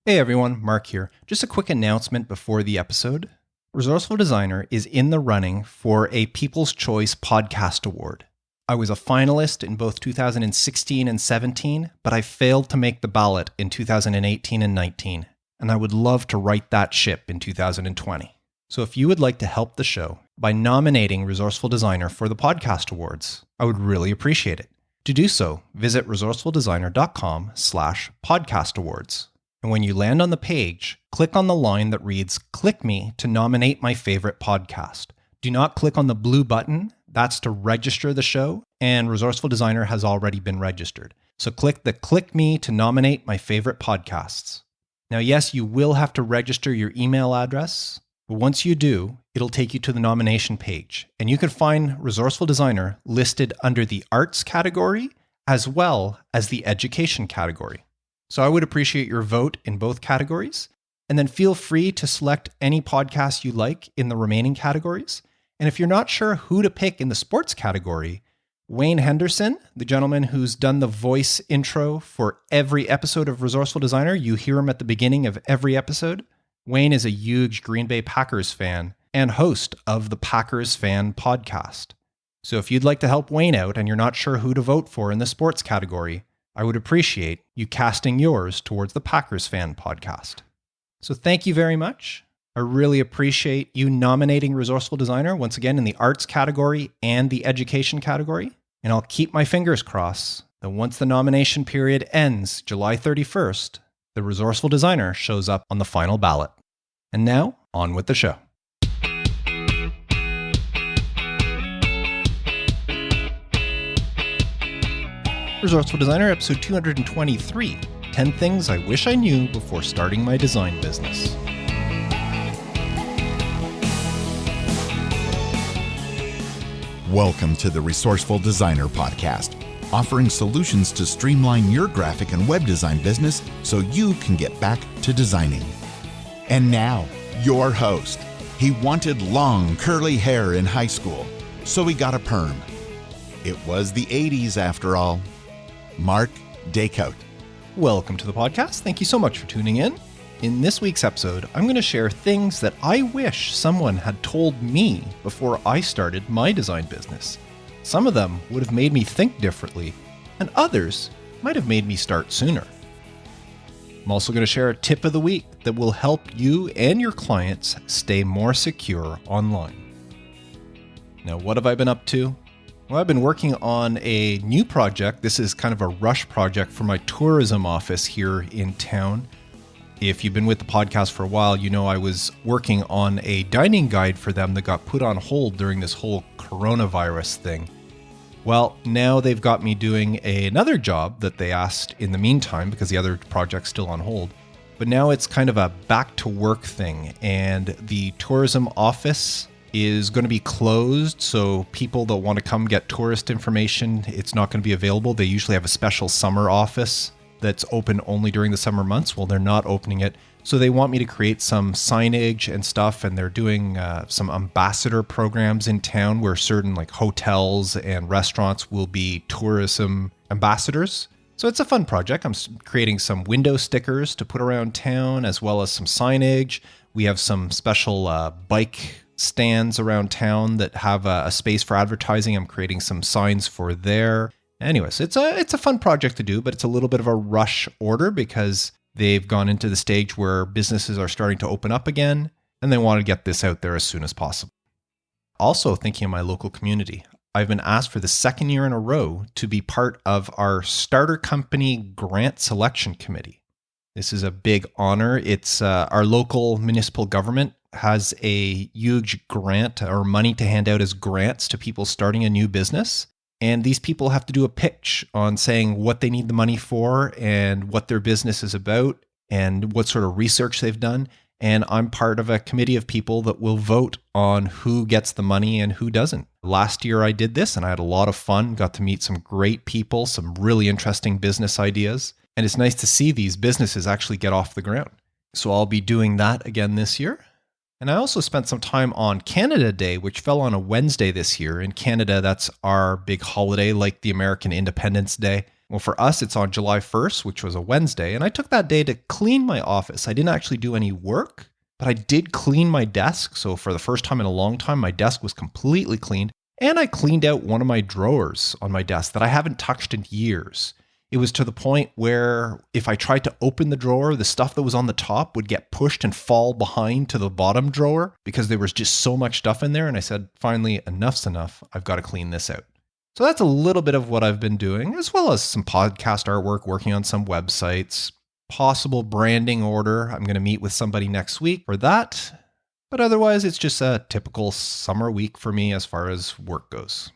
Hey everyone, Mark here. Just a quick announcement before the episode. Resourceful Designer is in the running for a People's Choice Podcast Award. I was a finalist in both 2016 and 17, but I failed to make the ballot in 2018 and 19, and I would love to right that ship in 2020. So if you would like to help the show by nominating Resourceful Designer for the Podcast Awards, I would really appreciate it. To do so, visit resourcefuldesigner.com/podcast awards. And when you land on the page, click on the line that reads, "Click me to nominate my favorite podcast." Do not click on the blue button. That's to register the show, and Resourceful Designer has already been registered. So click the "Click me to nominate my favorite podcasts." Now, yes, you will have to register your email address, but once you do, it'll take you to the nomination page. And you can find Resourceful Designer listed under the arts category as well as the education category. So I would appreciate your vote in both categories, and then feel free to select any podcast you like in the remaining categories. And if you're not sure who to pick in the sports category, Wayne Henderson, the gentleman who's done the voice intro for every episode of Resourceful Designer, you hear him at the beginning of every episode. Wayne is a huge Green Bay Packers fan and host of the Packers Fan Podcast. So if you'd like to help Wayne out and you're not sure who to vote for in the sports category, I would appreciate you casting yours towards the Packers Fan Podcast. So thank you very much. I really appreciate you nominating Resourceful Designer once again in the arts category and the education category. And I'll keep my fingers crossed that once the nomination period ends July 31st, the Resourceful Designer shows up on the final ballot. And now, on with the show. Resourceful Designer, episode 223, 10 Things I Wish I Knew Before Starting My Design Business. Welcome to the Resourceful Designer Podcast, offering solutions to streamline your graphic and web design business so you can get back to designing. And now, your host. He wanted long, curly hair in high school, so he got a perm. It was the 80s after all. Mark Daycote. Welcome to the podcast. Thank you so much for tuning in. In this week's episode, I'm going to share things that I wish someone had told me before I started my design business. Some of them would have made me think differently, and others might have made me start sooner. I'm also going to share a tip of the week that will help you and your clients stay more secure online. Now, what have I been up to? Well, I've been working on a new project. This is kind of a rush project for my tourism office here in town. If you've been with the podcast for a while, you know I was working on a dining guide for them that got put on hold during this whole coronavirus thing. Well, now they've got me doing another job that they asked in the meantime because the other project's still on hold. But now it's kind of a back to work thing, and the tourism office is going to be closed, so people that want to come get tourist information, it's not going to be available. They usually have a special summer office that's open only during the summer months. Well, they're not opening it, so they want me to create some signage and stuff, and they're doing some ambassador programs in town where certain like hotels and restaurants will be tourism ambassadors. So it's a fun project. I'm creating some window stickers to put around town, as well as some signage. We have some special bike stands around town that have a space for advertising. I'm creating some signs for there. Anyways, it's a fun project to do, but it's a little bit of a rush order because they've gone into the stage where businesses are starting to open up again, and they want to get this out there as soon as possible. Also, thinking of my local community, I've been asked for the second year in a row to be part of our starter company grant selection committee. This is a big honor. It's our local municipal government has a huge grant or money to hand out as grants to people starting a new business. And these people have to do a pitch on saying what they need the money for and what their business is about and what sort of research they've done. And I'm part of a committee of people that will vote on who gets the money and who doesn't. Last year I did this and I had a lot of fun, got to meet some great people, some really interesting business ideas. And it's nice to see these businesses actually get off the ground. So I'll be doing that again this year. And I also spent some time on Canada Day, which fell on a Wednesday this year. In Canada, that's our big holiday, like the American Independence Day. Well, for us, it's on July 1st, which was a Wednesday, and I took that day to clean my office. I didn't actually do any work, but I did clean my desk. So for the first time in a long time, my desk was completely cleaned, and I cleaned out one of my drawers on my desk that I haven't touched in years. It was to the point where if I tried to open the drawer, the stuff that was on the top would get pushed and fall behind to the bottom drawer because there was just so much stuff in there. And I said, finally, enough's enough. I've got to clean this out. So that's a little bit of what I've been doing, as well as some podcast artwork, working on some websites, possible branding order. I'm going to meet with somebody next week for that. But otherwise, it's just a typical summer week for me as far as work goes.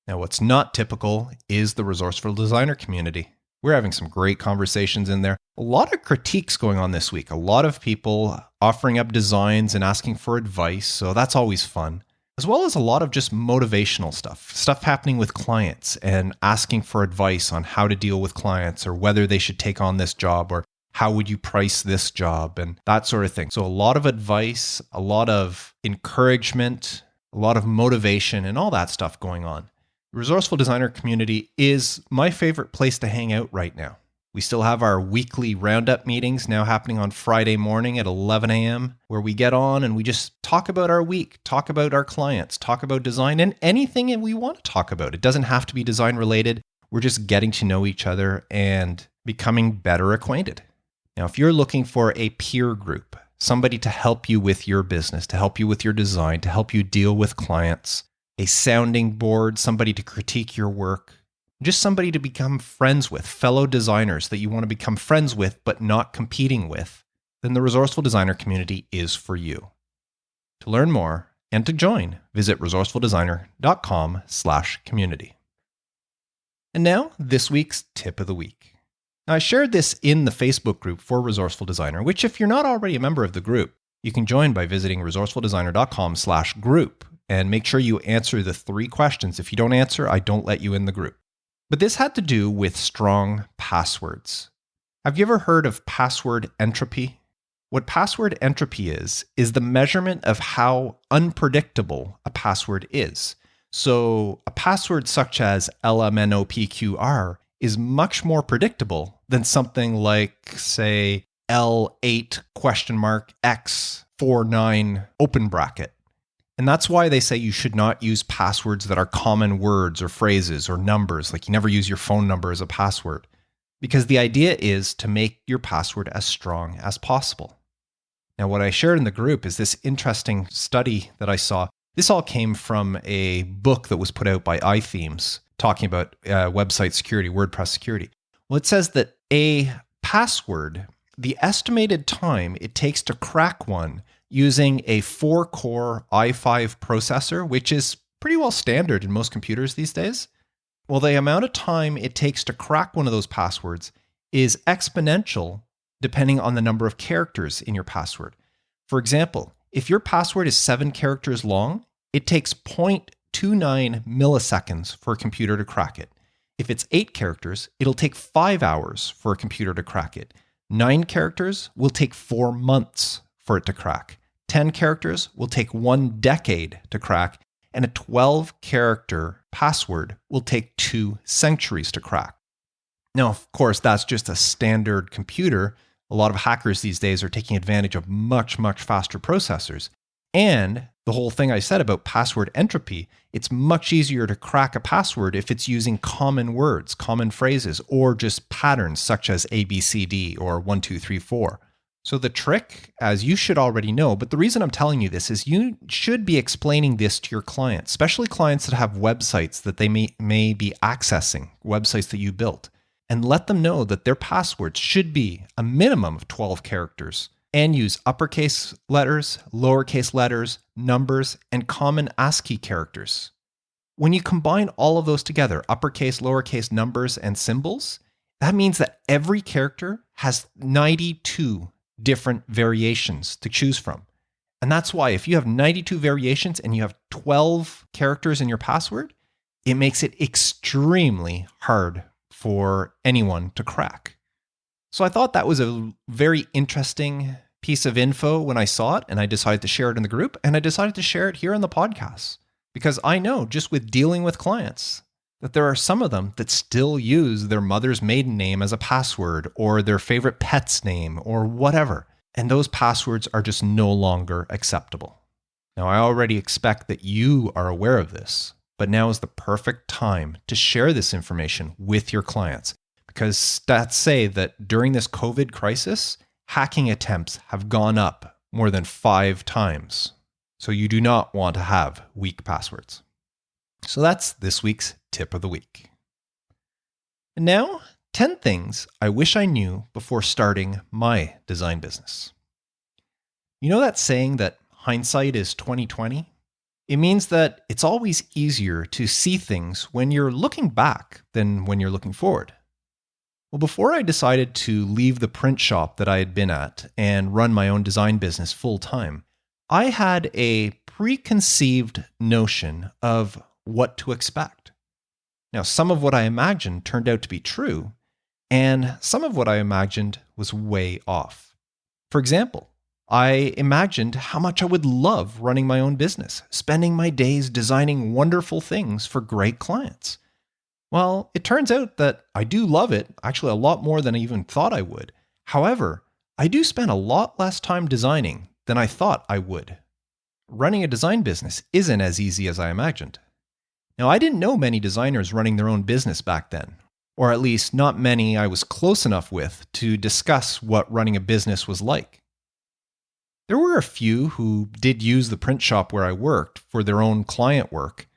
Now, what's not typical is the Resourceful Designer community. We're having some great conversations in there. A lot of critiques going on this week. A lot of people offering up designs and asking for advice. So that's always fun. As well as a lot of just motivational stuff happening with clients and asking for advice on how to deal with clients or whether they should take on this job or how would you price this job and that sort of thing. So a lot of advice, a lot of encouragement, a lot of motivation and all that stuff going on. The Resourceful Designer community is my favorite place to hang out right now. We still have our weekly roundup meetings now happening on Friday morning at 11 a.m., where we get on and we just talk about our week, talk about our clients, talk about design and anything we want to talk about. It doesn't have to be design related. We're just getting to know each other and becoming better acquainted. Now, if you're looking for a peer group, somebody to help you with your business, to help you with your design, to help you deal with clients, a sounding board, somebody to critique your work, just somebody to become friends with, fellow designers that you want to become friends with but not competing with, then the Resourceful Designer community is for you. To learn more and to join, visit resourcefuldesigner.com/community. And now, this week's tip of the week. Now, I shared this in the Facebook group for Resourceful Designer, which if you're not already a member of the group, you can join by visiting resourcefuldesigner.com/group and make sure you answer the 3 questions. If you don't answer, I don't let you in the group. But this had to do with strong passwords. Have you ever heard of password entropy? What password entropy is the measurement of how unpredictable a password is. So a password such as LMNOPQR is much more predictable than something like, say, L8?X49 open bracket. And that's why they say you should not use passwords that are common words or phrases or numbers, like you never use your phone number as a password, because the idea is to make your password as strong as possible. Now, what I shared in the group is this interesting study that I saw. This all came from a book that was put out by iThemes talking about website security, WordPress security. Well, it says that a password, the estimated time it takes to crack one using a 4-core i5 processor, which is pretty well standard in most computers these days. Well, the amount of time it takes to crack one of those passwords is exponential depending on the number of characters in your password. For example, if your password is 7 characters long, it takes 0.29 milliseconds for a computer to crack it. If it's 8 characters, it'll take 5 hours for a computer to crack it. 9 characters will take 4 months for it to crack. 10 characters will take 1 decade to crack, and a 12-character password will take 2 centuries to crack. Now, of course, that's just a standard computer. A lot of hackers these days are taking advantage of much, much faster processors. And the whole thing I said about password entropy, it's much easier to crack a password if it's using common words, common phrases, or just patterns such as ABCD or 1, 2, 3, 4. So the trick, as you should already know, but the reason I'm telling you this is you should be explaining this to your clients, especially clients that have websites that they may be accessing, websites that you built, and let them know that their passwords should be a minimum of 12 characters and use uppercase letters, lowercase letters, numbers, and common ASCII characters. When you combine all of those together, uppercase, lowercase, numbers, and symbols, that means that every character has 92 different variations to choose from. And that's why if you have 92 variations and you have 12 characters in your password, it makes it extremely hard for anyone to crack. So I thought that was a very interesting piece of info when I saw it, and I decided to share it in the group, and I decided to share it here on the podcast. Because I know just with dealing with clients, that there are some of them that still use their mother's maiden name as a password or their favorite pet's name or whatever, and those passwords are just no longer acceptable. Now, I already expect that you are aware of this, but now is the perfect time to share this information with your clients, because stats say that during this COVID crisis, hacking attempts have gone up more than 5 times. So you do not want to have weak passwords. So that's this week's tip of the week. And now, 10 things I wish I knew before starting my design business. You know that saying that hindsight is 20/20? It means that it's always easier to see things when you're looking back than when you're looking forward. Well, before I decided to leave the print shop that I had been at and run my own design business full time, I had a preconceived notion of what to expect. Now, some of what I imagined turned out to be true, and some of what I imagined was way off. For example, I imagined how much I would love running my own business, spending my days designing wonderful things for great clients. Well, it turns out that I do love it, actually a lot more than I even thought I would. However, I do spend a lot less time designing than I thought I would. Running a design business isn't as easy as I imagined. Now, I didn't know many designers running their own business back then, or at least not many I was close enough with to discuss what running a business was like. There were a few who did use the print shop where I worked for their own client work,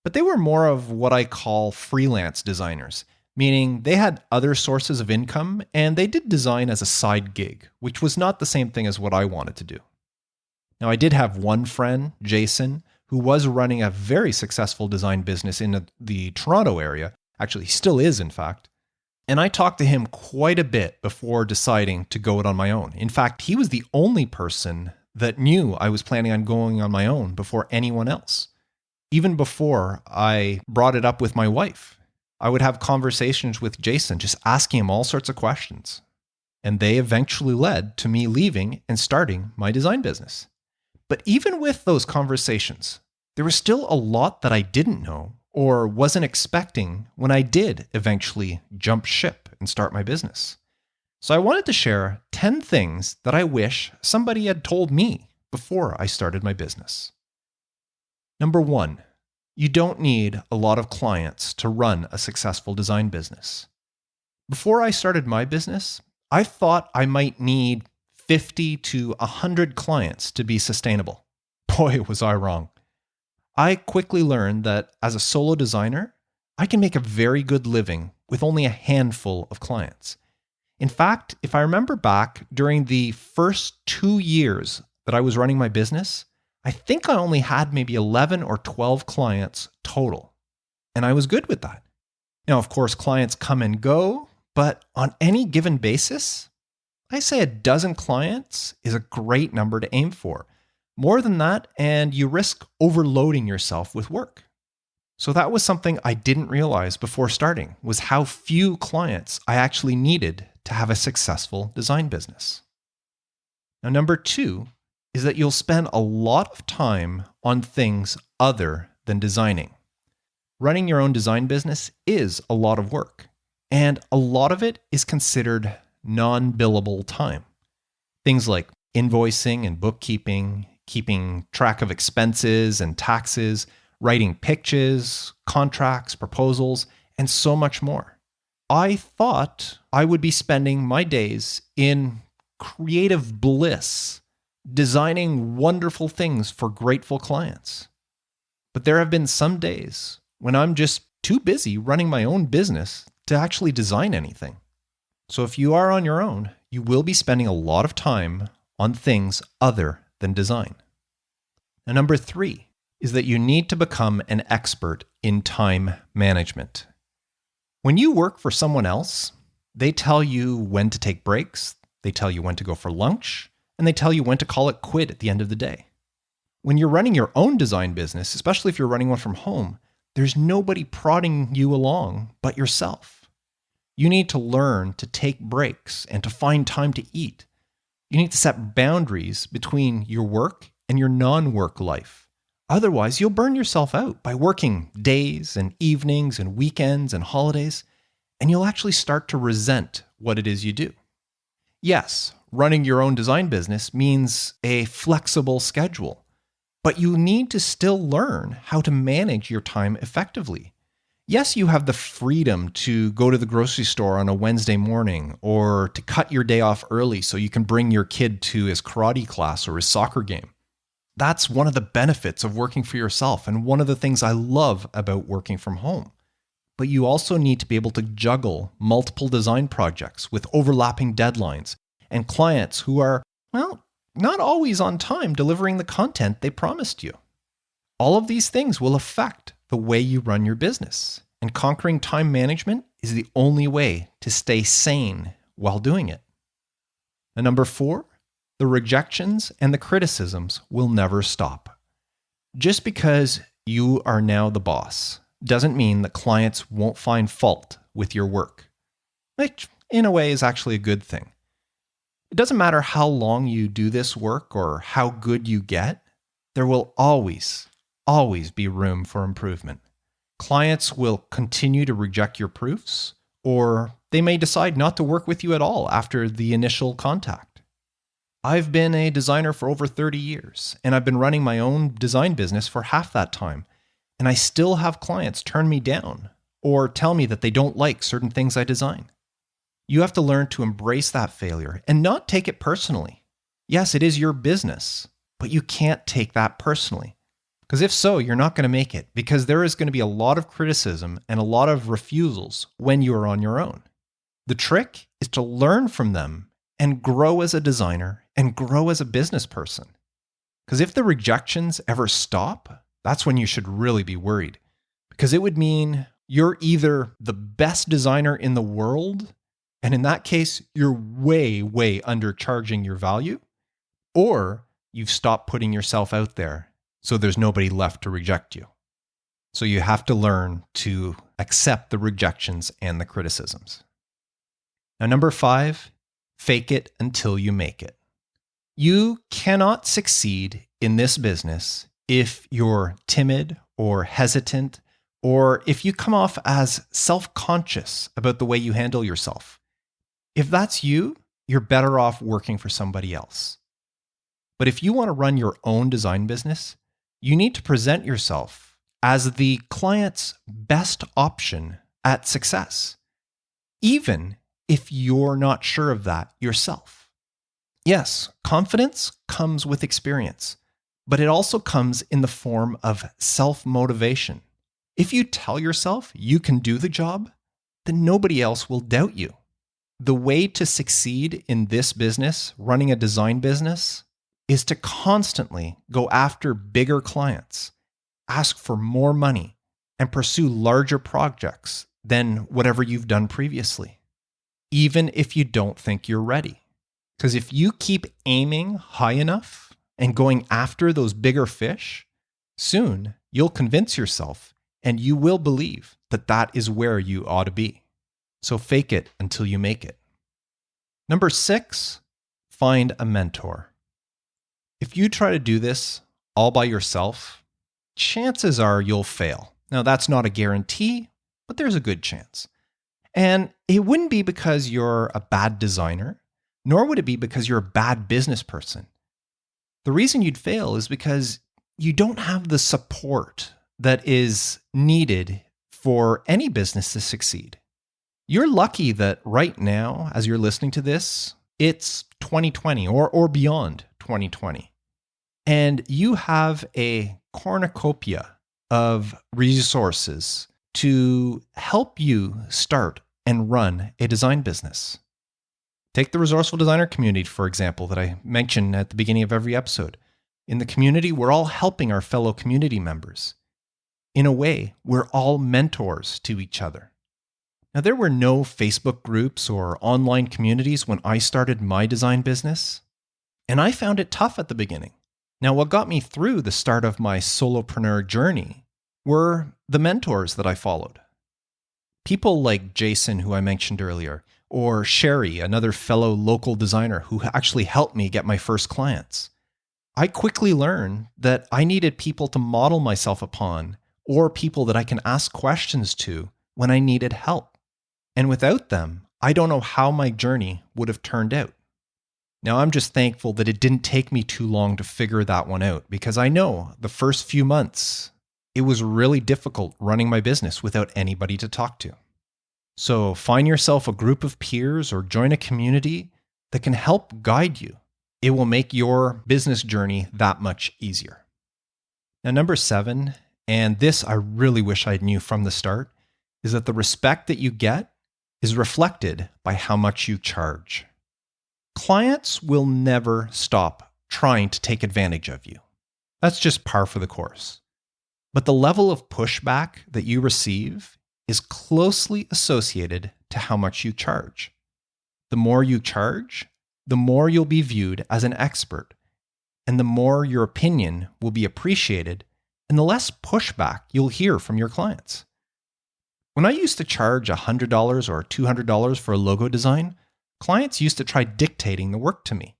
but they were more of what I call freelance designers, meaning they had other sources of income and they did design as a side gig, which was not the same thing as what I wanted to do. Now, I did have one friend, Jason, who was running a very successful design business in the Toronto area. Actually, he still is, in fact. And I talked to him quite a bit before deciding to go it on my own. In fact, he was the only person that knew I was planning on going on my own before anyone else. Even before I brought it up with my wife, I would have conversations with Jason, just asking him all sorts of questions. And they eventually led to me leaving and starting my design business. But even with those conversations, there was still a lot that I didn't know or wasn't expecting when I did eventually jump ship and start my business. So I wanted to share 10 things that I wish somebody had told me before I started my business. Number 1, you don't need a lot of clients to run a successful design business. Before I started my business, I thought I might need 50 to 100 clients to be sustainable. Boy, was I wrong. I quickly learned that as a solo designer, I can make a very good living with only a handful of clients. In fact, if I remember back during the first 2 years that I was running my business, I think I only had maybe 11 or 12 clients total. And I was good with that. Now, of course, clients come and go, but on any given basis, I say a dozen clients is a great number to aim for. More than that, and you risk overloading yourself with work. So that was something I didn't realize before starting, was how few clients I actually needed to have a successful design business. Now, number 2 is that you'll spend a lot of time on things other than designing. Running your own design business is a lot of work, and a lot of it is considered non-billable time. Things like invoicing and bookkeeping, keeping track of expenses and taxes, writing pitches, contracts, proposals, and so much more. I thought I would be spending my days in creative bliss, designing wonderful things for grateful clients. But there have been some days when I'm just too busy running my own business to actually design anything. So if you are on your own, you will be spending a lot of time on things other than design. Now, number 3 is that you need to become an expert in time management. When you work for someone else, they tell you when to take breaks, they tell you when to go for lunch, and they tell you when to call it quit at the end of the day. When you're running your own design business, especially if you're running one from home, there's nobody prodding you along but yourself. You need to learn to take breaks and to find time to eat. You need to set boundaries between your work and your non-work life. Otherwise, you'll burn yourself out by working days and evenings and weekends and holidays, and you'll actually start to resent what it is you do. Yes, running your own design business means a flexible schedule, but you need to still learn how to manage your time effectively. Yes, you have the freedom to go to the grocery store on a Wednesday morning or to cut your day off early so you can bring your kid to his karate class or his soccer game. That's one of the benefits of working for yourself and one of the things I love about working from home. But you also need to be able to juggle multiple design projects with overlapping deadlines and clients who are, well, not always on time delivering the content they promised you. All of these things will affect the way you run your business, and conquering time management is the only way to stay sane while doing it. And number 4, the rejections and the criticisms will never stop. Just because you are now the boss doesn't mean that clients won't find fault with your work, which in a way is actually a good thing. It doesn't matter how long you do this work or how good you get, there will always be room for improvement. Clients will continue to reject your proofs, or they may decide not to work with you at all after the initial contact. I've been a designer for over 30 years, and I've been running my own design business for half that time, and I still have clients turn me down or tell me that they don't like certain things I design. You have to learn to embrace that failure and not take it personally. Yes, it is your business, but you can't take that personally. Because if so, you're not going to make it, because there is going to be a lot of criticism and a lot of refusals when you are on your own. The trick is to learn from them and grow as a designer and grow as a business person. Because if the rejections ever stop, that's when you should really be worried. Because it would mean you're either the best designer in the world, and in that case, you're way undercharging your value, or you've stopped putting yourself out there, so there's nobody left to reject you. So you have to learn to accept the rejections and the criticisms. Now, number 5, fake it until you make it. You cannot succeed in this business if you're timid or hesitant, or if you come off as self-conscious about the way you handle yourself. If that's you, you're better off working for somebody else. But if you want to run your own design business, you need to present yourself as the client's best option at success, even if you're not sure of that yourself. Yes, confidence comes with experience, but it also comes in the form of self-motivation. If you tell yourself you can do the job, then nobody else will doubt you. The way to succeed in this business, running a design business, is to constantly go after bigger clients, ask for more money, and pursue larger projects than whatever you've done previously, even if you don't think you're ready. Because if you keep aiming high enough and going after those bigger fish, soon you'll convince yourself and you will believe that that is where you ought to be. So fake it until you make it. Number 6, find a mentor. If you try to do this all by yourself, chances are you'll fail. Now, that's not a guarantee, but there's a good chance. And it wouldn't be because you're a bad designer, nor would it be because you're a bad business person. The reason you'd fail is because you don't have the support that is needed for any business to succeed. You're lucky that right now, as you're listening to this, it's 2020 or beyond 2020. And you have a cornucopia of resources to help you start and run a design business. Take the Resourceful Designer community, for example, that I mentioned at the beginning of every episode. In the community, we're all helping our fellow community members. In a way, we're all mentors to each other. Now, there were no Facebook groups or online communities when I started my design business, and I found it tough at the beginning. Now, what got me through the start of my solopreneur journey were the mentors that I followed. People like Jason, who I mentioned earlier, or Sherry, another fellow local designer who actually helped me get my first clients. I quickly learned that I needed people to model myself upon or people that I can ask questions to when I needed help. And without them, I don't know how my journey would have turned out. Now, I'm just thankful that it didn't take me too long to figure that one out, because I know the first few months, it was really difficult running my business without anybody to talk to. So find yourself a group of peers or join a community that can help guide you. It will make your business journey that much easier. Now, number 7, and this I really wish I knew from the start, is that the respect that you get is reflected by how much you charge. Clients will never stop trying to take advantage of you. That's just par for the course. But the level of pushback that you receive is closely associated to how much you charge. The more you charge, the more you'll be viewed as an expert, and the more your opinion will be appreciated, and the less pushback you'll hear from your clients. When I used to charge $100 or $200 for a logo design, clients used to try dictating the work to me.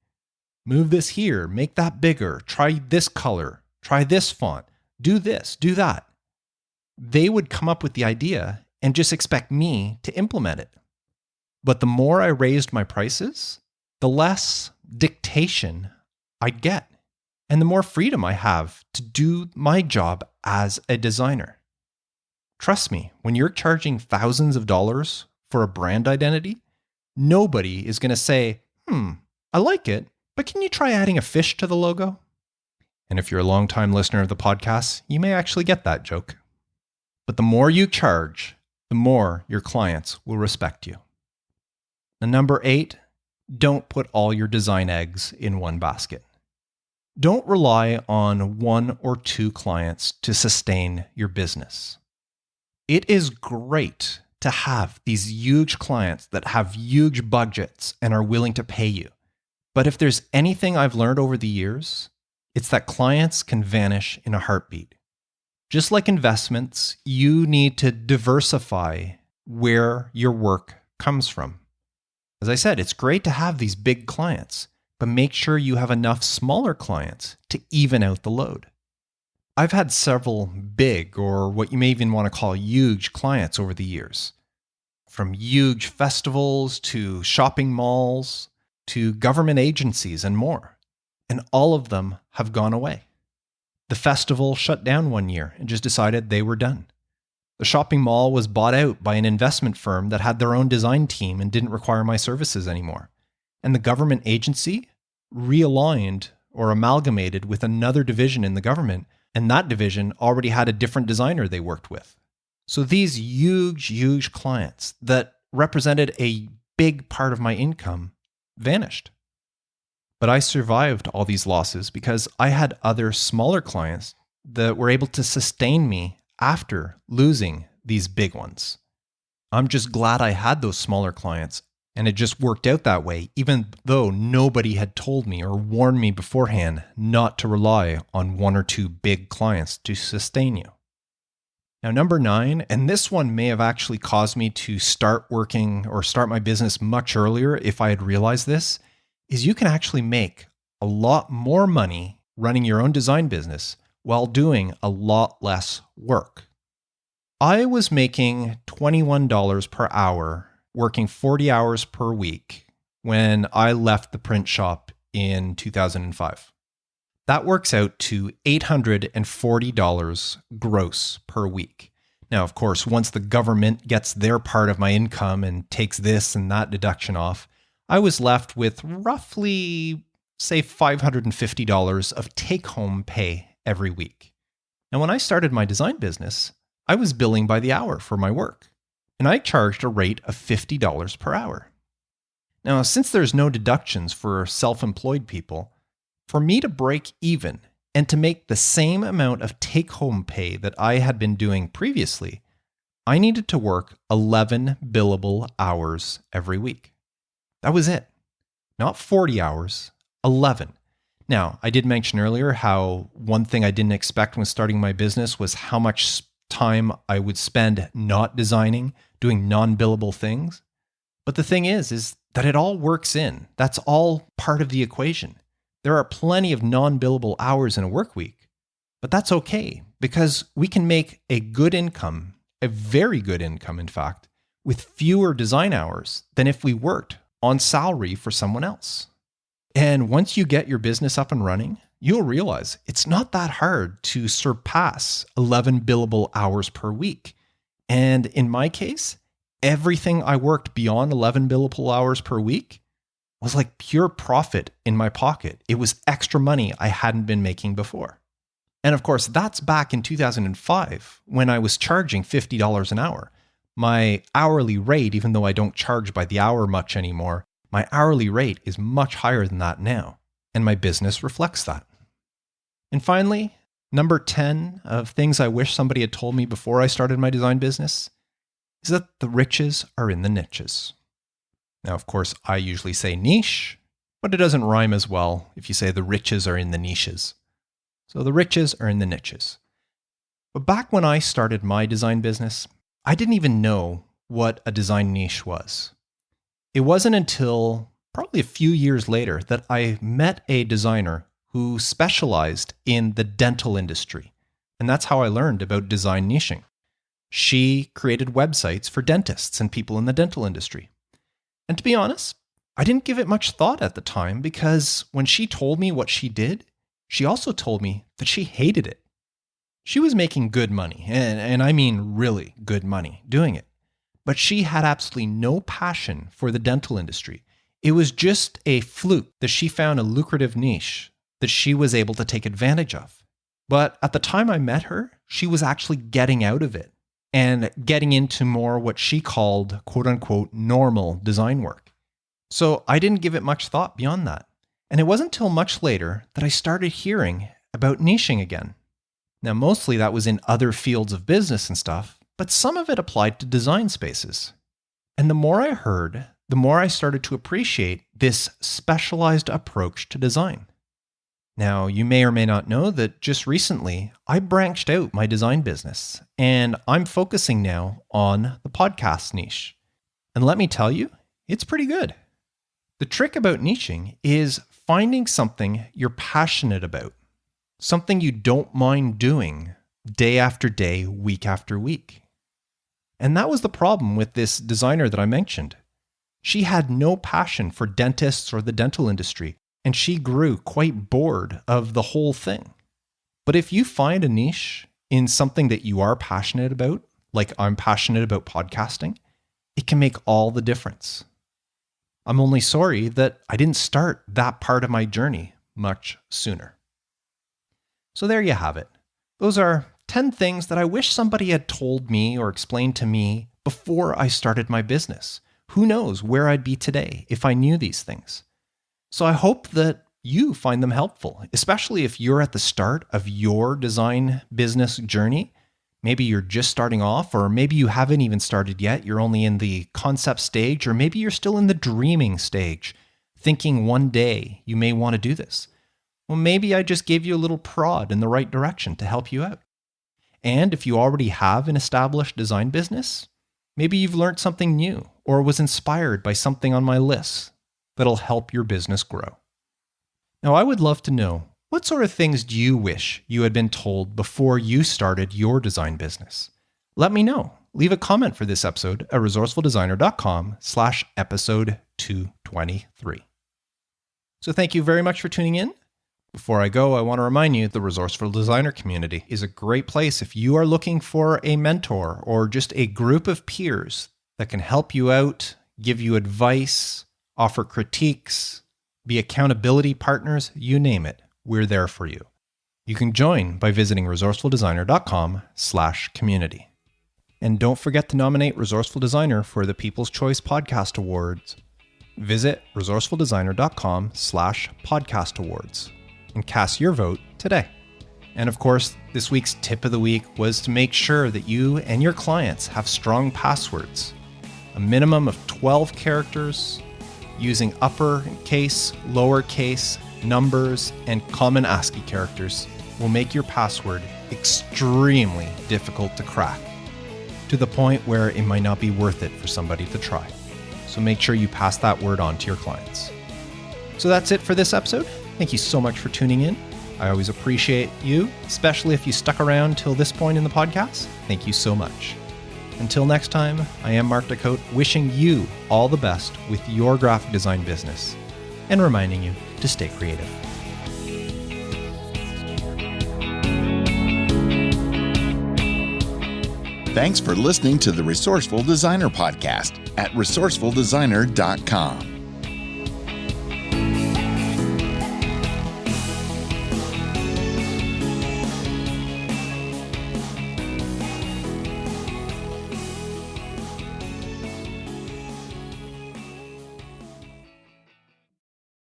Move this here, make that bigger, try this color, try this font, do this, do that. They would come up with the idea and just expect me to implement it. But the more I raised my prices, the less dictation I'd get, and the more freedom I have to do my job as a designer. Trust me, when you're charging thousands of dollars for a brand identity, nobody is going to say, I like it, but can you try adding a fish to the logo? And if you're a longtime listener of the podcast, you may actually get that joke. But the more you charge, the more your clients will respect you. And number 8, don't put all your design eggs in one basket. Don't rely on 1 or 2 clients to sustain your business. It is great to have these huge clients that have huge budgets and are willing to pay you. But if there's anything I've learned over the years, it's that clients can vanish in a heartbeat. Just like investments, you need to diversify where your work comes from. As I said, it's great to have these big clients, but make sure you have enough smaller clients to even out the load. I've had several big, or what you may even want to call huge, clients over the years. From huge festivals to shopping malls to government agencies and more. And all of them have gone away. The festival shut down one year and just decided they were done. The shopping mall was bought out by an investment firm that had their own design team and didn't require my services anymore. And the government agency realigned or amalgamated with another division in the government, and that division already had a different designer they worked with. So these huge clients that represented a big part of my income vanished. But I survived all these losses because I had other smaller clients that were able to sustain me after losing these big ones. I'm just glad I had those smaller clients, and it just worked out that way, even though nobody had told me or warned me beforehand not to rely on 1 or 2 big clients to sustain you. Now, number 9, and this one may have actually caused me to start working or start my business much earlier if I had realized this, is you can actually make a lot more money running your own design business while doing a lot less work. I was making $21 per hour, working 40 hours per week when I left the print shop in 2005. That works out to $840 gross per week. Now, of course, once the government gets their part of my income and takes this and that deduction off, I was left with roughly, say, $550 of take-home pay every week. Now, when I started my design business, I was billing by the hour for my work, and I charged a rate of $50 per hour. Now, since there's no deductions for self-employed people, for me to break even and to make the same amount of take-home pay that I had been doing previously, I needed to work 11 billable hours every week. That was it. Not 40 hours, 11. Now, I did mention earlier how one thing I didn't expect when starting my business was how much time I would spend not designing, doing non-billable things. But the thing is that it all works in. That's all part of the equation. There are plenty of non-billable hours in a work week, but that's okay because we can make a good income, a very good income, in fact, with fewer design hours than if we worked on salary for someone else. And once you get your business up and running, you'll realize it's not that hard to surpass 11 billable hours per week. And in my case, everything I worked beyond 11 billable hours per week was like pure profit in my pocket. It was extra money I hadn't been making before. And of course, that's back in 2005 when I was charging $50 an hour. My hourly rate, even though I don't charge by the hour much anymore, my hourly rate is much higher than that now. And my business reflects that. And finally, number 10 of things I wish somebody had told me before I started my design business is that the riches are in the niches. Now, of course, I usually say niche, but it doesn't rhyme as well if you say the riches are in the niches. So the riches are in the niches. But back when I started my design business, I didn't even know what a design niche was. It wasn't until probably a few years later that I met a designer who specialized in the dental industry. And that's how I learned about design niching. She created websites for dentists and people in the dental industry. And to be honest, I didn't give it much thought at the time because when she told me what she did, she also told me that she hated it. She was making good money, and I mean really good money doing it. But she had absolutely no passion for the dental industry. It was just a fluke that she found a lucrative niche that she was able to take advantage of. But at the time I met her, she was actually getting out of it and getting into more what she called quote unquote normal design work. So I didn't give it much thought beyond that. And it wasn't until much later that I started hearing about niching again. Now, mostly that was in other fields of business and stuff, but some of it applied to design spaces. And the more I heard, the more I started to appreciate this specialized approach to design. Now, you may or may not know that just recently, I branched out my design business, and I'm focusing now on the podcast niche. And let me tell you, it's pretty good. The trick about niching is finding something you're passionate about, something you don't mind doing day after day, week after week. And that was the problem with this designer that I mentioned. She had no passion for dentists or the dental industry, and she grew quite bored of the whole thing. But if you find a niche in something that you are passionate about, like I'm passionate about podcasting, it can make all the difference. I'm only sorry that I didn't start that part of my journey much sooner. So there you have it. Those are 10 things that I wish somebody had told me or explained to me before I started my business. Who knows where I'd be today if I knew these things? So I hope that you find them helpful, especially if you're at the start of your design business journey. Maybe you're just starting off, or maybe you haven't even started yet. You're only in the concept stage, or maybe you're still in the dreaming stage, thinking one day you may want to do this. Well, maybe I just gave you a little prod in the right direction to help you out. And if you already have an established design business, maybe you've learned something new or was inspired by something on my list that'll help your business grow. Now, I would love to know, what sort of things do you wish you had been told before you started your design business? Let me know. Leave a comment for this episode at resourcefuldesigner.com/episode 223. So thank you very much for tuning in. Before I go, I want to remind you the Resourceful Designer community is a great place if you are looking for a mentor or just a group of peers that can help you out, give you advice, offer critiques, be accountability partners, you name it. We're there for you. You can join by visiting resourcefuldesigner.com/community. And don't forget to nominate Resourceful Designer for the People's Choice Podcast Awards. Visit resourcefuldesigner.com/podcast awards and cast your vote today. And of course, this week's tip of the week was to make sure that you and your clients have strong passwords, a minimum of 12 characters, using uppercase, lowercase, numbers, and common ASCII characters will make your password extremely difficult to crack, to the point where it might not be worth it for somebody to try. So make sure you pass that word on to your clients. So that's it for this episode. Thank you so much for tuning in. I always appreciate you, especially if you stuck around till this point in the podcast. Thank you so much. Until next time, I am Mark Dacote, wishing you all the best with your graphic design business and reminding you to stay creative. Thanks for listening to the Resourceful Designer Podcast at resourcefuldesigner.com.